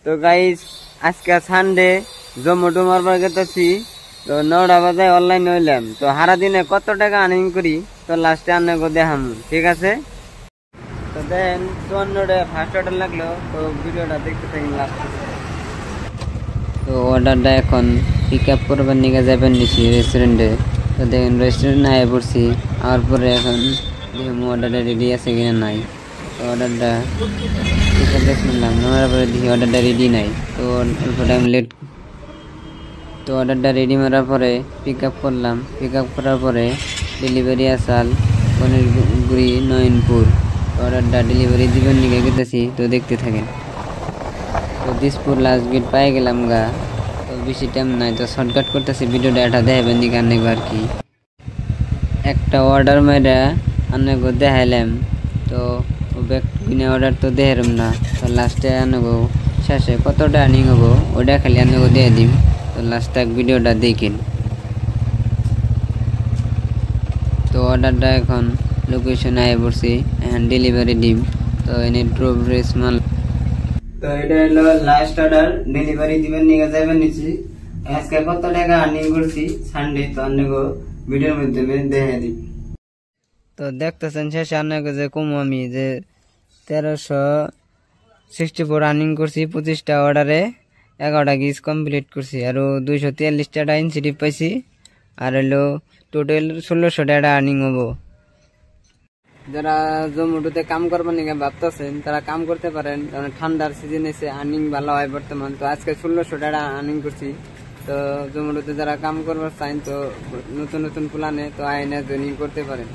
তো গাইস আজকে সানডে জোম্যাটো মারবার গেতেছি। তো 9টা বাজে অনলাইন হইলাম। তো সারা দিনে কত টাকা আর্নিং করি তো লাস্টে আনগো দেখাম, ঠিক আছে? তো দেন 54 ফার্স্ট অর্ডার লাগলো। তো ভিডিওটা দেখতে থাকেন লাস্ট। তো অর্ডারটা এখন পিক আপ করবার নিয়ে যাবেন নিছি রেস্টুরেন্টে। তো দেখেন রেস্টুরেন্ট আয় পড়ছি, আর পরে এখন দেখুন অর্ডারটা রেডি আছে কিনা নাই। তো অর্ডারটা পিক আপ শুনলাম নেওয়ার পরে দেখি অর্ডারটা রেডি নাই। তো অল্প টাইম লেট। তো অর্ডারটা রেডি মারার পরে পিক আপ করলাম। পিক আপ করার পরে ডেলিভারি আসাল পনিরগুড়ি নয়নপুর। অর্ডারটা ডেলিভারি দিবেন নিয়ে গেতেছি, তো দেখতে থাকেন। তো দিসপুর লাস্ট গেট পাই গেলাম গা। তো বেশি টাইম নাই, তো শর্টকাট করতেছি ভিডিওটা এটা দেখাবেন দিকে আনেগো আর কি। একটা অর্ডার মেরে আনেগো দেখাইলাম। তো ব্যাক কিনে অর্ডার তো দেখালাম না। তো লাস্টে আনেগো শেষে কতটা আর্নিং হবো ওটা খালি আনেগো দিয়ে দিম। তো লাস্ট এক ভিডিওটা দেখেন। তো অর্ডারটা এখন লোকেশনে আয় পড়ছি, এখন ডেলিভারি দিম। তো এনে ড্রপ রেস মাল। তো এটা হলো লাস্ট অর্ডার, ডেলিভারি দিবেন নিয়ে যাবেন নিচ্ছি। আজকে কত টাকা আর্নিং করছি সানডে, তো আনেগো ভিডিওর মাধ্যমে দেখে দিই। তো দেখতেছেন শেষে আনেগো যে কম আমি যে 1364 রানিং করছি 25টা অর্ডারে, 11টা গিজ কমপ্লিট করছি, আর 243 ইনসেন্টিভ পাইছি। আর হলো টোটাল 1600 টাকা আর্নিং হবো। যারা জোম্যাটোতে কাম করবার নিয়ে ভাবতেছেন তারা কাম করতে পারেন, কারণ ঠান্ডার সিজন এসে আর্নিং ভালো হয় বর্তমান। তো আজকে 1600 টাকা আর্নিং করছি। তো জোম্যাটোতে যারা কাম করবার চান তো নতুন নতুন প্ল্যানে তো আইনে জয়েনিং করতে পারেন।